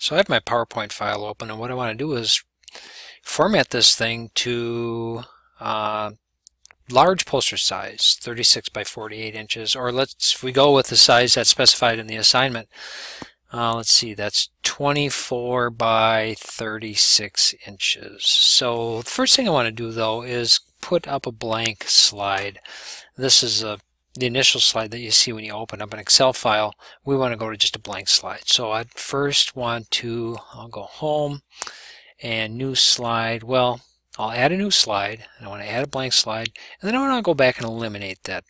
So I have my PowerPoint file open, and what I want to do is format this thing to large poster size, 36 by 48 inches, or if we go with the size that's specified in the assignment, let's see, that's 24 by 36 inches. So the first thing I want to do though is put up a blank slide. This is the initial slide that you see when you open up an Excel file. We want to go to just a blank slide. So I'd first want to, I'll go home and new slide. Well, I'll add a new slide, and I want to add a blank slide, and then I want to go back and eliminate that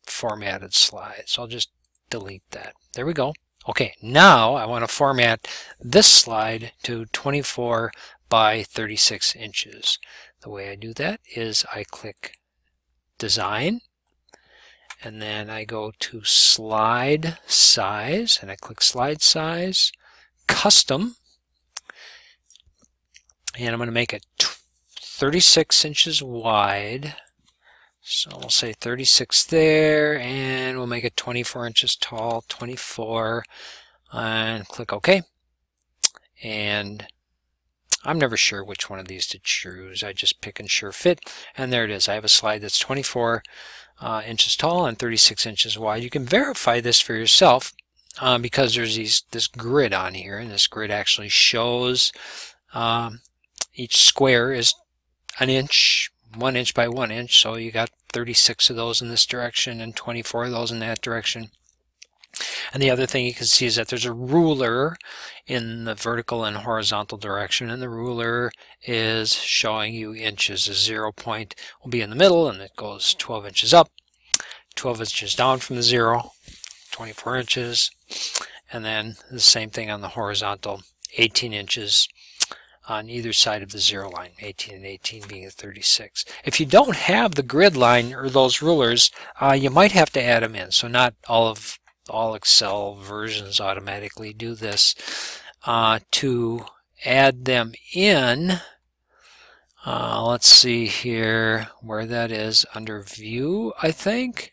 formatted slide. So I'll just delete that. There we go. Okay, now I want to format this slide to 24 by 36 inches. The way I do that is I click Design, and then I go to Slide Size, and I click Slide Size, Custom, and I'm going to make it 36 inches wide. So we'll say 36 there, and we'll make it 24 inches tall, 24, and click OK. And I'm never sure which one of these to choose. I just pick and sure fit, and there it is. I have a slide that's 24 inches tall and 36 inches wide. You can verify this for yourself because there's this grid on here, and this grid actually shows each square is an inch, 1 inch by 1 inch, so you got 36 of those in this direction and 24 of those in that direction. And the other thing you can see is that there's a ruler in the vertical and horizontal direction, and the ruler is showing you inches. A 0 point will be in the middle, and it goes 12 inches up, 12 inches down from the 0, 24 inches, and then the same thing on the horizontal, 18 inches on either side of the 0 line, 18 and 18 being a 36. If you don't have the grid line or those rulers, you might have to add them in. So not all Excel versions automatically do this. To add them in, let's see here where that is, under View, I think.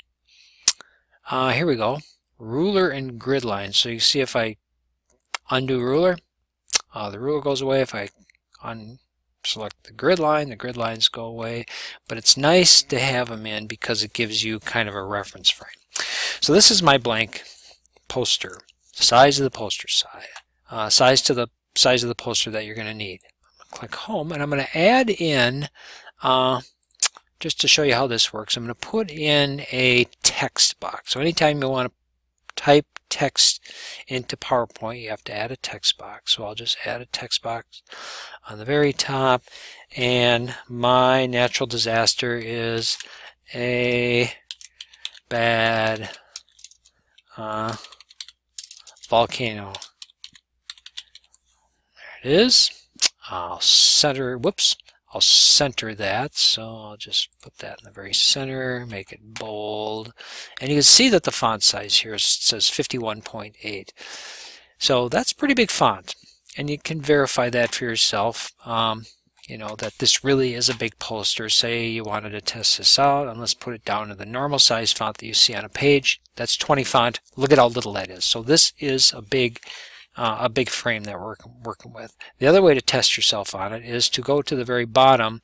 Here we go, Ruler and Grid Line. So you see if I undo Ruler, the ruler goes away. If I select the grid lines go away. But it's nice to have them in because it gives you kind of a reference frame. So this is my blank poster. Size of the poster size to the size of the poster that you're going to need. I'm going to click Home, and I'm going to add in, just to show you how this works, I'm going to put in a text box. So anytime you want to type text into PowerPoint, you have to add a text box. So I'll just add a text box on the very top, and my natural disaster is a bad volcano. There it is. I'll center that, so I'll just put that in the very center, make it bold, and you can see that the font size here says 51.8. So that's pretty big font, and you can verify that for yourself, you know, that this really is a big poster. Say you wanted to test this out, and let's put it down to the normal size font that you see on a page. That's 20 font. Look at how little that is. So this is a big frame that we're working with. The other way to test yourself on it is to go to the very bottom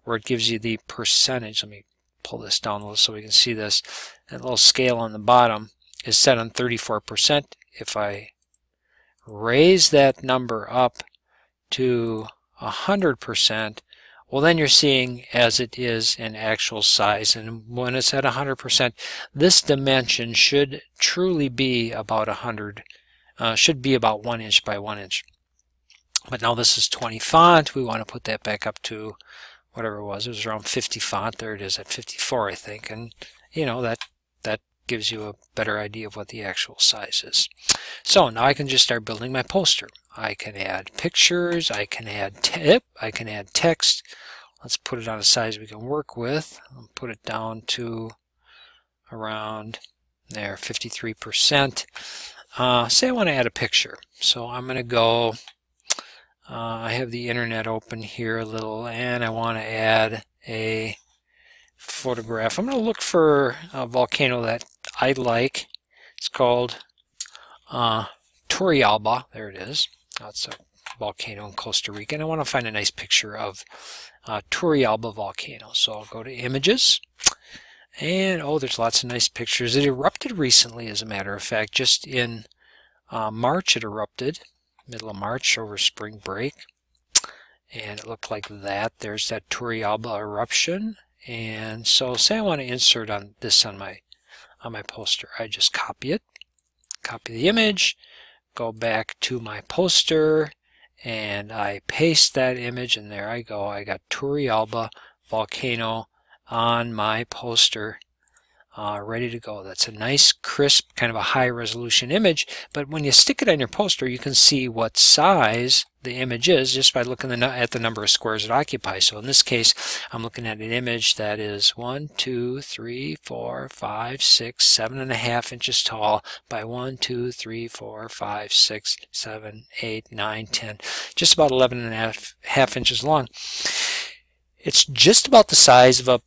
where it gives you the percentage. Let me pull this down a little so we can see this. That little scale on the bottom is set on 34%. If I raise that number up to 100%, well, then you're seeing as it is in actual size. And when it's at 100%, this dimension should truly be about 100. Should be about 1 inch by 1 inch. But now this is 20 font. We want to put that back up to whatever it was. It was around 50 font. There it is at 54, I think. And you know, that gives you a better idea of what the actual size is. So now I can just start building my poster. I can add pictures. I can add text. Let's put it on a size we can work with. I'll put it down to around there, 53%. Say I want to add a picture. So I'm going to go, I have the internet open here a little, and I want to add a photograph. I'm going to look for a volcano that I like. It's called Turrialba. There it is. That's a volcano in Costa Rica, and I want to find a nice picture of Turrialba volcano. So I'll go to images, and oh, there's lots of nice pictures. It erupted recently, as a matter of fact. Just in March it erupted, middle of March over spring break, and it looked like that. There's that Turrialba eruption. And so say I want to insert on my poster. I just copy it, copy the image, go back to my poster, and I paste that image, and there I go. I got Turrialba volcano on my poster, ready to go. That's a nice, crisp, kind of a high resolution image, but when you stick it on your poster, you can see what size the image is just by looking at the number of squares it occupies. So in this case, I'm looking at an image that is 1, 2, 3, 4, 5, 6, 7.5 inches tall by 1, 2, 3, 4, 5, 6, 7, 8, 9, 10, just about 11.5 inches long. It's just about the size of a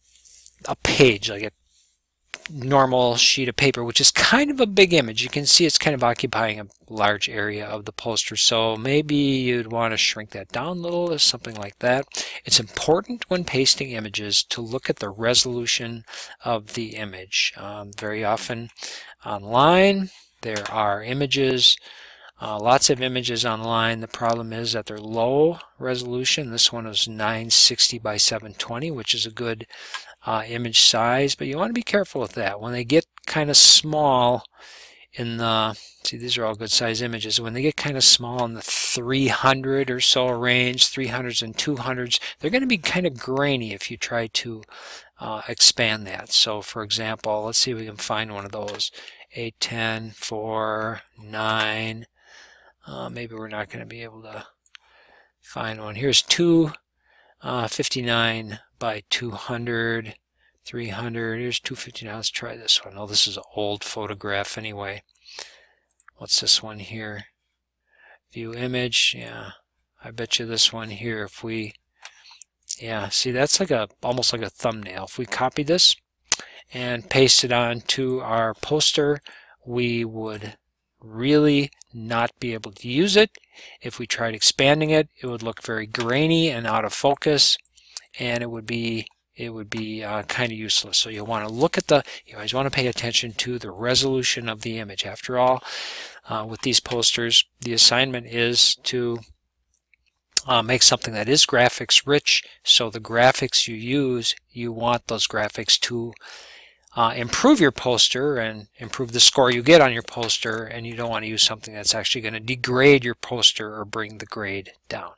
page, like a normal sheet of paper, which is kind of a big image. You can see it's kind of occupying a large area of the poster, so maybe you'd want to shrink that down a little or something like that. It's important when pasting images to look at the resolution of the image. Very often online there are images, lots of images online. The problem is that they're low resolution. This one is 960 by 720, which is a good image size, but you want to be careful with that. When they get kind of small in the, see, these are all good size images, when they get kind of small in the 300 or so range, 300s and 200s, they're going to be kind of grainy if you try to expand that. So for example, let's see if we can find one of those. 8, 10, 4, 9. Maybe we're not going to be able to find one. Here's 259 by 200, 300. Here's 259. Let's try this one. Oh, this is an old photograph anyway. What's this one here? View image. Yeah, I bet you this one here, if we, yeah, see, that's like almost like a thumbnail. If we copy this and paste it onto our poster, we would really not be able to use it. If we tried expanding it, it would look very grainy and out of focus, and it would be kind of useless. So you want to look at you always want to pay attention to the resolution of the image. After all, with these posters, the assignment is to make something that is graphics rich. So the graphics you use, you want those graphics to improve your poster and improve the score you get on your poster, and you don't want to use something that's actually going to degrade your poster or bring the grade down.